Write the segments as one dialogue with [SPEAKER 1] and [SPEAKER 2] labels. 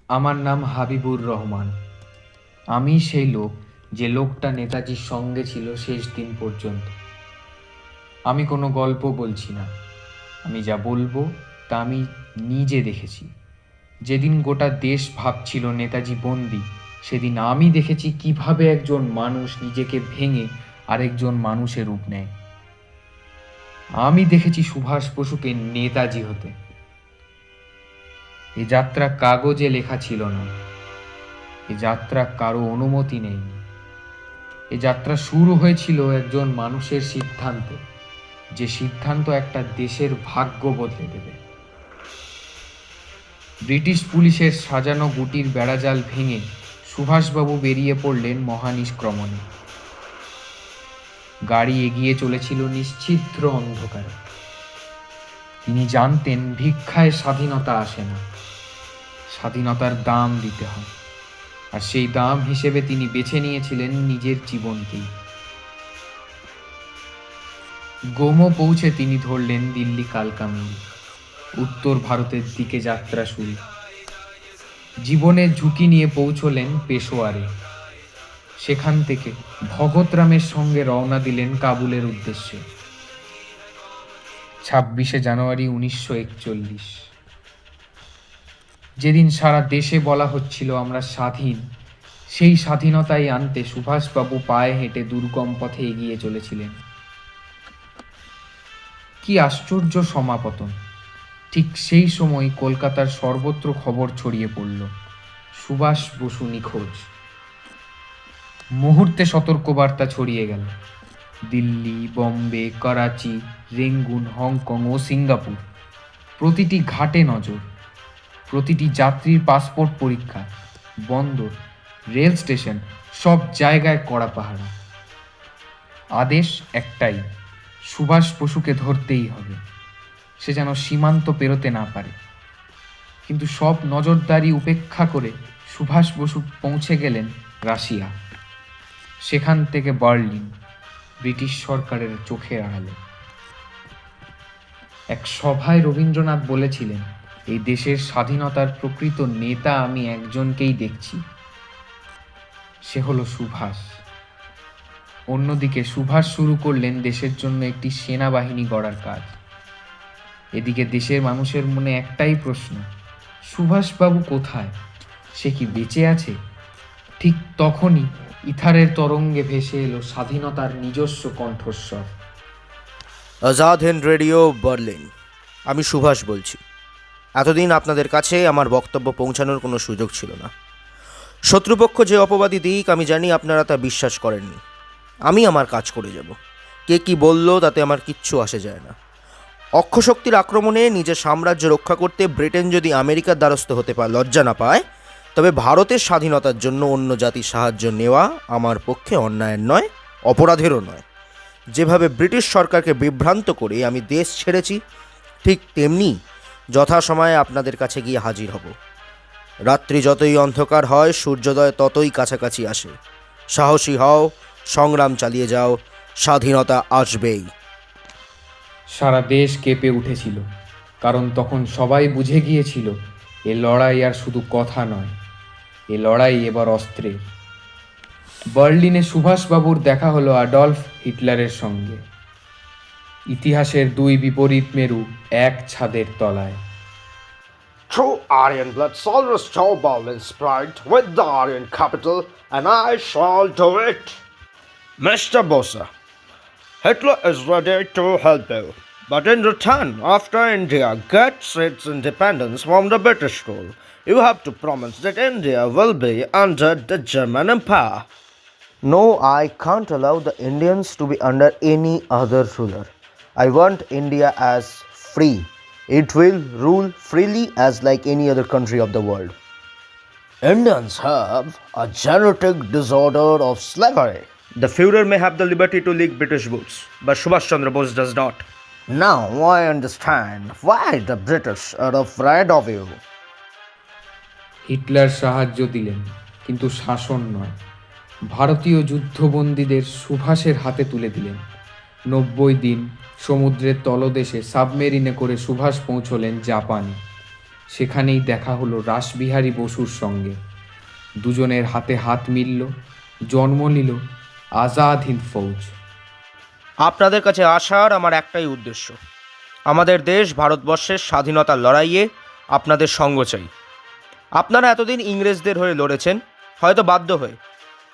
[SPEAKER 1] আমার নাম হাবিবুর রহমান। আমি সেই লোক, যে লোকটা নেতাজির সঙ্গে ছিল শেষ দিন পর্যন্ত। আমি কোনো গল্প বলছি না, আমি যা বলবো তা আমি নিজে দেখেছি। যেদিন গোটা দেশ ভাবছিল নেতাজি বন্দী, সেদিন আমি দেখেছি কিভাবে একজন মানুষ নিজেকে ভেঙে আরেকজন মানুষের রূপ নেয়। আমি দেখেছি সুভাষ বসুকে নেতাজি হতে। এ যাত্রা কাগজে লেখা ছিল না, এ যাত্রা কারো অনুমতি নেয়নি। এ যাত্রা শুরু হয়েছিল একজন মানুষের সিদ্ধান্তে, যে সিদ্ধান্ত একটা দেশের ভাগ্য বদলে দেবে। ব্রিটিশ পুলিশের সাজানো গুটির বেড়াজাল ভেঙে সুভাষবাবু বেরিয়ে পড়লেন মহানিষ্ক্রমণে। গাড়ি এগিয়ে চলেছিল নিশ্ছিদ্র অন্ধকারে। তিনি জানতেন ভিক্ষায় স্বাধীনতা আসে না, স্বাধীনতার দাম দিতে হয়, আর সেই দাম হিসেবে তিনি বেছে নিয়েছিলেন নিজের জীবনকেই। গোমো পৌঁছে তিনি ধরলেন দিল্লি কালকা মেল। উত্তর ভারতের দিকে যাত্রা শুরু। জীবনের ঝুঁকি নিয়ে পৌঁছলেন পেশোয়ারে। সেখান থেকে ভগৎরামের সঙ্গে রওনা দিলেন কাবুলের উদ্দেশ্যে। 26শে জানুয়ারি 1941, যেদিন সারা দেশে বলা হচ্ছিল আমরা স্বাধীন, সেই স্বাধীনতাই আনতে সুভাষবাবু পায়ে হেঁটে দুর্গম পথে এগিয়ে চলেছিলেন। কি আশ্চর্য সমাপতন! ঠিক সেই সময় কলকাতার সর্বত্র খবর ছড়িয়ে পড়ল, সুভাষ বসু নিখোঁজ। মুহূর্তে সতর্কবার্তা ছড়িয়ে গেল। দিল্লি, বম্বে, করাচি, রেঙ্গুন, হংকং ও সিঙ্গাপুর, প্রতিটি ঘাটে নজর। প্রতিটি যাত্রীর পাসপোর্ট পরীক্ষা, বন্দর, রেল স্টেশন, সব জায়গায় কড়া পাহারা। আদেশ একটাই, সুভাষ বসুকে ধরতেই হবে, সে যেন সীমান্ত পেরোতে না পারে। কিন্তু সব নজরদারি উপেক্ষা করে সুভাষ বসু পৌঁছে গেলেন রাশিয়া, সেখান থেকে বার্লিন, ব্রিটিশ সরকারের চোখের আড়ালে। এক সভায় রবীন্দ্রনাথ বলেছিলেন, এই দেশের স্বাধীনতার প্রকৃত নেতা আমি একজনকেই দেখছি, সে হলো সুভাষ। অন্যদিকে সুভাষ শুরু করলেন দেশের জন্য একটি সেনাবাহিনী গড়ার কাজ। এদিকে দেশের মানুষের মনে একটাই প্রশ্ন, সুভাষবাবু কোথায়? সে কি বেঁচে আছে? ঠিক তখনই ইথারের তরঙ্গে ভেসে এলো স্বাধীনতার নিজস্ব কণ্ঠস্বর।
[SPEAKER 2] Azad Hind radio, Berlin. আমি সুভাষ বলছি। এতদিন আপনাদের কাছে আমার বক্তব্য পৌঁছানোর কোনো সুযোগ ছিল না। শত্রুপক্ষ যে অপবাদী দিক, আমি জানি আপনারা তা বিশ্বাস করেননি। আমি আমার কাজ করে যাব। কে কি বলল তাতে আমার কিচ্ছু আসে যায় না। অক্ষশক্তির আক্রমণে নিজের সাম্রাজ্য রক্ষা করতে ব্রিটেন যদি আমেরিকার দ্বারস্থ হতে লজ্জা না পায়, তবে ভারতের স্বাধীনতার জন্য অন্য জাতির সাহায্য নেওয়া আমার পক্ষে অন্যায়ের নয়, অপরাধেরও নয়। যেভাবে ব্রিটিশ সরকারকে বিভ্রান্ত করে আমি দেশ ছেড়েছি, ঠিক তেমনি যথাসময়ে আপনাদের কাছে গিয়ে হাজির হব। রাত্রি যতই অন্ধকার হয়, সূর্যোদয় ততই কাছাকাছি আসে। সাহসী হও, সংগ্রাম চালিয়ে যাও, স্বাধীনতা আসবেই।
[SPEAKER 1] সারা দেশ কেঁপে উঠেছিল, কারণ তখন সবাই বুঝে গিয়েছিল এ লড়াই আর শুধু কথা নয়, এ লড়াই এবার অস্ত্রের। বার্লিনে সুভাষবাবুর দেখা হলো অ্যাডলফ হিটলারের সঙ্গে। ইতিহাসের দুই বিপরীত মেরু এক ছাদের তলায়।
[SPEAKER 3] True Aryan blood always Chobal in sprite with the Aryan capital, and I shall do it. Mr. Bosa, Hitler is ready to help you, but in return, after India gets its independence from the British rule, you have to promise that India will be under the German Empire.
[SPEAKER 2] No, I can't allow the Indians to be under any other ruler. I want India as free. It will rule freely as like any other country of the world.
[SPEAKER 3] Indians have a genetic disorder of slavery.
[SPEAKER 4] The Führer may have the liberty to lick British boots, but Subhash Chandra Bose does not.
[SPEAKER 3] Now I understand why the British are afraid of you.
[SPEAKER 1] Hitler সাহায্য দিলেন, কিন্তু শাসন নয়। ভারতীয় যুদ্ধবন্দীদের সুভাষের হাতে তুলে দিলেন। 90 দিন সমুদ্রের তলদেশে সাবমেরিনে করে সুভাষ পৌঁছলেন জাপানে। সেখানেই দেখা হলো রাসবিহারী বসুর সঙ্গে। দুজনের হাতে হাত মিলল, জন্ম নিল আজাদ হিন্দ ফৌজ।
[SPEAKER 2] আপনাদের কাছে আসার আমার একটাই উদ্দেশ্য, আমাদের দেশ ভারতবর্ষের স্বাধীনতার লড়াইয়ে আপনাদের সঙ্গ চাই। আপনারা এতদিন ইংরেজদের হয়ে লড়েছেন, হয়তো বাধ্য হয়ে।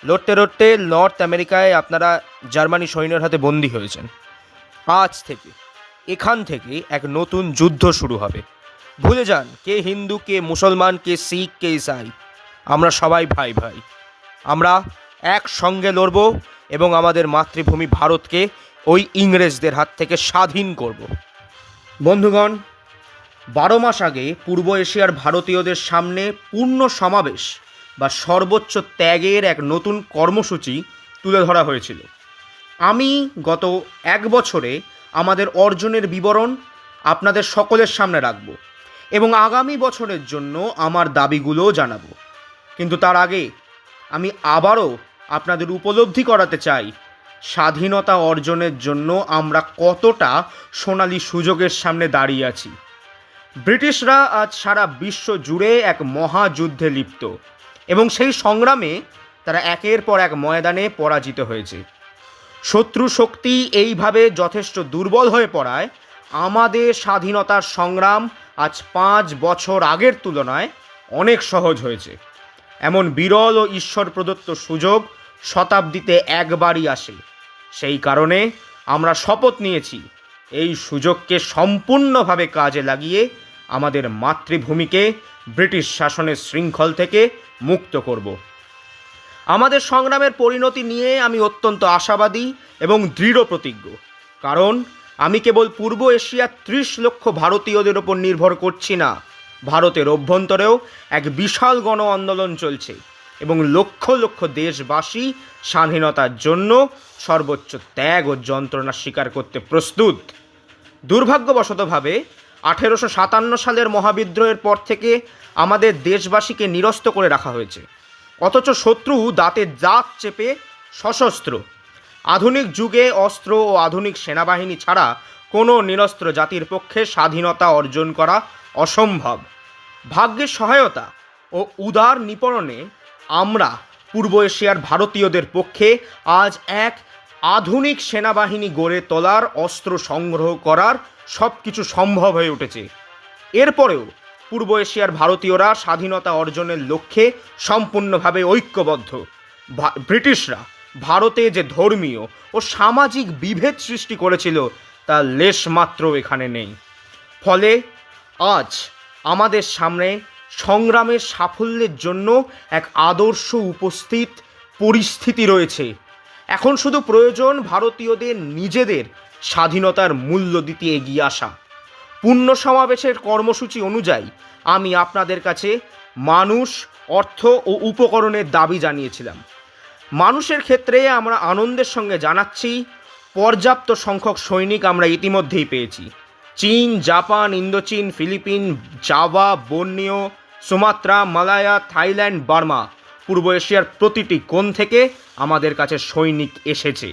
[SPEAKER 2] লড়তে লড়তে নর্থ আমেরিকায় আপনারা জার্মানি সৈন্যের হাতে বন্দী হয়েছেন। আজ থেকে এখান থেকে এক নতুন যুদ্ধ শুরু হবে। ভুলে যান কে হিন্দু, কে মুসলমান, কে শিখ, কে ইসাই। আমরা সবাই ভাই ভাই। আমরা একসঙ্গে লড়ব এবং আমাদের মাতৃভূমি ভারতকে ওই ইংরেজদের হাত থেকে স্বাধীন করব। বন্ধুগণ, 12 মাস আগে পূর্ব এশিয়ার ভারতীয়দের সামনে পূর্ণ সমাবেশ বা সর্বোচ্চ ত্যাগের এক নতুন কর্মসূচি তুলে ধরা হয়েছিল। আমি গত 1 বছরে আমাদের অর্জনের বিবরণ আপনাদের সকলের সামনে রাখব এবং আগামী বছরের জন্য আমার দাবিগুলোও জানাবো। কিন্তু তার আগে আমি আবারও আপনাদের উপলব্ধি করাতে চাই স্বাধীনতা অর্জনের জন্য আমরা কতটা সোনালী সুযোগের সামনে দাঁড়িয়ে আছি। ব্রিটিশরা আজ সারা বিশ্ব জুড়ে এক মহাযুদ্ধে লিপ্ত এবং সেই সংগ্রামে তারা একের পর এক ময়দানে পরাজিত হয়েছে। শত্রু শক্তি এইভাবে যথেষ্ট দুর্বল হয়ে পড়ায় আমাদের স্বাধীনতার সংগ্রাম আজ 5 বছর আগের তুলনায় অনেক সহজ হয়েছে। এমন বিরল ও ঈশ্বর প্রদত্ত সুযোগ শতাব্দীতে একবারই আসে। সেই কারণে আমরা শপথ নিয়েছি এই সুযোগকে সম্পূর্ণভাবে কাজে লাগিয়ে আমাদের মাতৃভূমিকে ব্রিটিশ শাসনের শৃঙ্খল থেকে মুক্ত করব। আমাদের সংগ্রামের পরিণতি নিয়ে আমি অত্যন্ত আশাবাদী এবং দৃঢ় প্রতিজ্ঞ, কারণ আমি কেবল পূর্ব এশিয়ার 30 লক্ষ ভারতীয়দের ওপর নির্ভর করছি না। ভারতের অভ্যন্তরেও এক বিশাল গণ আন্দোলন চলছে এবং লক্ষ লক্ষ দেশবাসী স্বাধীনতার জন্য সর্বোচ্চ ত্যাগ ও যন্ত্রণা স্বীকার করতে প্রস্তুত। দুর্ভাগ্যবশতভাবে 1857 সালের মহাবিদ্রোহের পর থেকে আমাদের দেশবাসীকে নিরস্ত করে রাখা হয়েছে, অথচ শত্রু দাঁতে দাঁত চেপে সশস্ত্র। আধুনিক যুগে অস্ত্র ও আধুনিক সেনাবাহিনী ছাড়া কোনো নিরস্ত্র জাতির পক্ষে স্বাধীনতা অর্জন করা অসম্ভব। ভাগ্যের সহায়তা ও উদার নিপীড়নে আমরা পূর্ব এশিয়ার ভারতীয়দের পক্ষে আজ এক আধুনিক সেনাবাহিনী গড়ে তোলার, অস্ত্র সংগ্রহ করার সব কিছু সম্ভব হয়ে উঠেছে। এরপরেও পূর্ব এশিয়ার ভারতীয়রা স্বাধীনতা অর্জনের লক্ষ্যে সম্পূর্ণভাবে ঐক্যবদ্ধ। ব্রিটিশরা ভারতে যে ধর্মীয় ও সামাজিক বিভেদ সৃষ্টি করেছিল তার লেশমাত্র এখানে নেই। ফলে আজ আমাদের সামনে সংগ্রামের সাফল্যের জন্য এক আদর্শ উপস্থিত পরিস্থিতি রয়েছে। এখন শুধু প্রয়োজন ভারতীয়দের নিজেদের স্বাধীনতার মূল্য দিতে এগিয়ে আসা। পূর্ণ সমাবেশের কর্মসূচি অনুযায়ী আমি আপনাদের কাছে মানুষ, অর্থ ও উপকরণের দাবি জানিয়েছিলাম। মানুষের ক্ষেত্রে আমরা আনন্দের সঙ্গে জানাচ্ছি পর্যাপ্ত সংখ্যক সৈনিক আমরা ইতিমধ্যেই পেয়েছি। চীন, জাপান, ইন্দোচীন, Philippine, Java, Borneo, Sumatra, Malaya, Thailand, Burma, পূর্ব এশিয়ার প্রতিটি কোণ থেকে আমাদের কাছে সৈনিক এসেছে।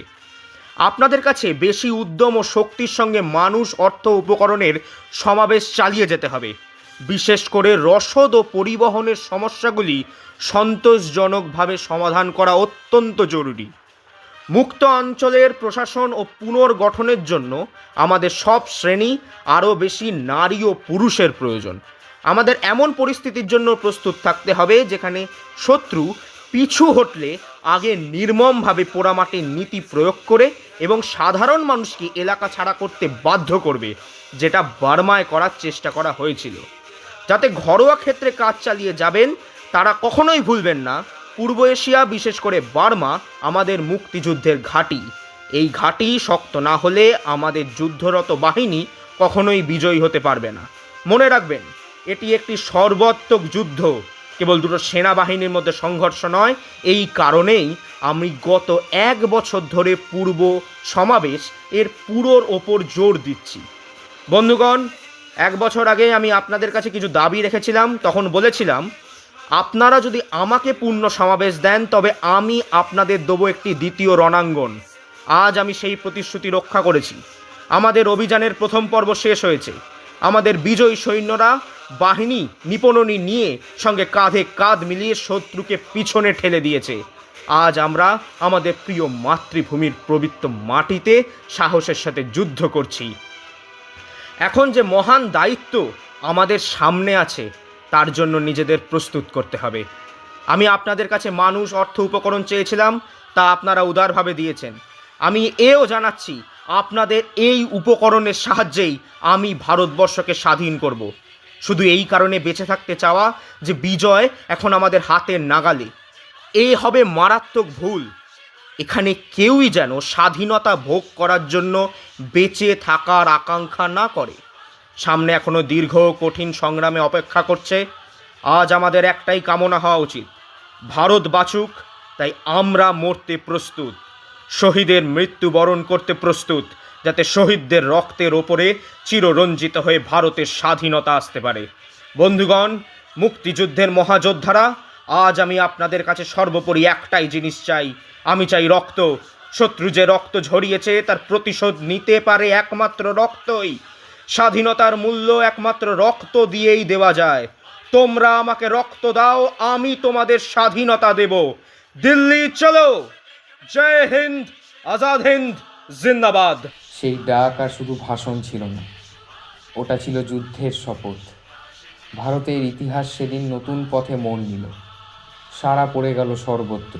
[SPEAKER 2] আপনাদের কাছে বেশি উদ্যম ও শক্তির সঙ্গে মানুষ, অর্থ, উপকরণের সমাবেশ চালিয়ে যেতে হবে। বিশেষ করে রসদ ও পরিবহনের সমস্যাগুলি সন্তোষজনকভাবে সমাধান করা অত্যন্ত জরুরি। মুক্ত অঞ্চলের প্রশাসন ও পুনর্গঠনের জন্য আমাদের সব শ্রেণী, আরও বেশি নারী ও পুরুষের প্রয়োজন। আমাদের এমন পরিস্থিতির জন্য প্রস্তুত থাকতে হবে যেখানে শত্রু পিছু হটলে আগে নির্মমভাবে পোড়ামাটির নীতি প্রয়োগ করে এবং সাধারণ মানুষকে এলাকা ছাড়া করতে বাধ্য করবে, যেটা বার্মায় করার চেষ্টা করা হয়েছিল। যাতে ঘরোয়া ক্ষেত্রে কাজ চালিয়ে যাবেন তারা কখনোই ভুলবেন না পূর্ব এশিয়া, বিশেষ করে বার্মা আমাদের মুক্তিযুদ্ধের ঘাঁটি। এই ঘাঁটি শক্ত না হলে আমাদের যুদ্ধরত বাহিনী কখনোই বিজয়ী হতে পারবে না। মনে রাখবেন, এটি একটি সর্বাত্মক যুদ্ধ, কেবল দুটো সেনাবাহিনীর মধ্যে সংঘর্ষ নয়। এই কারণেই আমি গত 1 বছর ধরে পূর্ব সমাবেশ এর পুরোর ওপর জোর দিচ্ছি। বন্ধুগণ, 1 বছর আগে আমি আপনাদের কাছে কিছু দাবি রেখেছিলাম। তখন বলেছিলাম, আপনারা যদি আমাকে পূর্ণ সমাবেশ দেন তবে আমি আপনাদের দেবো একটি দ্বিতীয় রণাঙ্গন। আজ আমি সেই প্রতিশ্রুতি রক্ষা করেছি। আমাদের অভিযানের প্রথম পর্ব শেষ হয়েছে। আমাদের বিজয়ী সৈন্যরা
[SPEAKER 4] বাহিনী নিপণনী নিয়ে সঙ্গে কাঁধে কাঁধ মিলিয়ে শত্রুকে পিছনে ঠেলে দিয়েছে। আজ আমরা আমাদের প্রিয় মাতৃভূমির পবিত্র মাটিতে সাহসের সাথে যুদ্ধ করছি। এখন যে মহান দায়িত্ব আমাদের সামনে আছে তার জন্য নিজেদের প্রস্তুত করতে হবে। আমি আপনাদের কাছে মানুষ, অর্থ, উপকরণ চেয়েছিলাম, তা আপনারা উদারভাবে দিয়েছেন। আমি এও জানাচ্ছি আপনাদের এই উপকরণের সাহায্যেই আমি ভারতবর্ষকে স্বাধীন করব। শুধু এই কারণে বেঁচে থাকতে চাওয়া যে বিজয় এখন আমাদের হাতের নাগালে। এই হবে মারাত্মক ভুল। এখানে কেউই যেন স্বাধীনতা ভোগ করার জন্য বেঁচে থাকার আকাঙ্ক্ষা না করে। সামনে এখনো দীর্ঘ কঠিন সংগ্রামে অপেক্ষা করছে। আজ আমাদের একটাই কামনা হওয়া উচিত, ভারত বাঁচুক। তাই আমরা মরতে প্রস্তুত, শহীদের মৃত্যুবরণ করতে প্রস্তুত, যাতে শহীদদের রক্তের ওপরে চিররঞ্জিত হয়ে ভারতের স্বাধীনতা আসতে পারে। বন্ধুগণ, মুক্তিযুদ্ধের মহাযোদ্ধারা, আজ আমি আপনাদের কাছে সর্বোপরি একটাই জিনিস চাই। আমি চাই রক্ত। শত্রু যে রক্ত ঝরিয়েছে তার প্রতিশোধ নিতে পারে একমাত্র রক্তই। স্বাধীনতার মূল্য একমাত্র রক্ত দিয়েই দেওয়া যায়। তোমরা আমাকে রক্ত দাও, আমি তোমাদের স্বাধীনতা দেব। দিল্লি চলো। জয় হিন্দ, আজাদ হিন্দ, জিন্দাবাদ।
[SPEAKER 1] সেই ডাক আর শুধু ভাষণ ছিল না, ওটা ছিল যুদ্ধের শপথ। ভারতের ইতিহাস সেদিন নতুন পথে মোড় নিল। সাড়া পড়ে গেল সর্বত্র।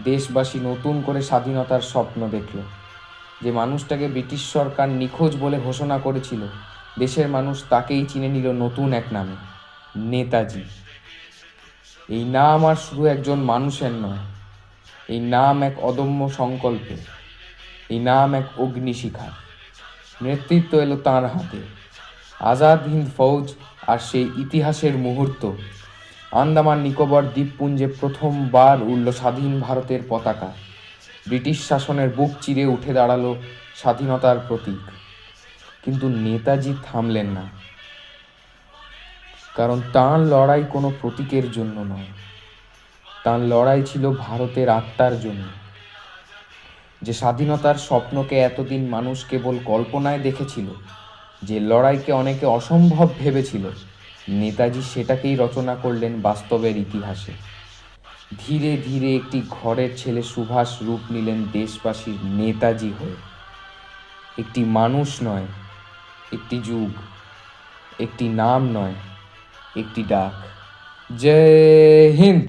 [SPEAKER 1] দেশবাসী নতুন করে স্বাধীনতার স্বপ্ন দেখল। যে মানুষটাকে ব্রিটিশ সরকার নিখোঁজ বলে ঘোষণা করেছিল, দেশের মানুষ তাকেই চিনে নিল নতুন এক নামে, নেতাজি। এই নাম আর শুধু একজন মানুষের নয়, এই নাম এক অদম্য সংকল্পের, এই নাম এক অগ্নিশিখার। নেতৃত্ব এলো তাঁর হাতে। আজাদ হিন্দ ফৌজ আর সেই ইতিহাসের মুহূর্ত। আন্দামান নিকোবর দ্বীপপুঞ্জে প্রথমবার উড়ল স্বাধীন ভারতের পতাকা। ব্রিটিশ শাসনের বুক চিরে উঠে দাঁড়ালো স্বাধীনতার প্রতীক। কিন্তু নেতাজি থামলেন না, কারণ তাঁর লড়াই কোনো প্রতীকের জন্য নয়, তাঁর লড়াই ছিল ভারতের আত্মার জন্য। যে স্বাধীনতার স্বপ্নকে এতদিন মানুষ কেবল কল্পনায় দেখেছিল, যে লড়াইকে অনেকে অসম্ভব ভেবেছিল, নেতাজি সেটাকেই রচনা করলেন বাস্তবের ইতিহাসে। ধীরে ধীরে একটি ঘরের ছেলে সুভাষ রূপ নিলেন দেশবাসীর নেতাজি হয়ে। একটি মানুষ নয়, একটি যুগ, একটি নাম নয়, একটি ডাক। জয় হিন্দ।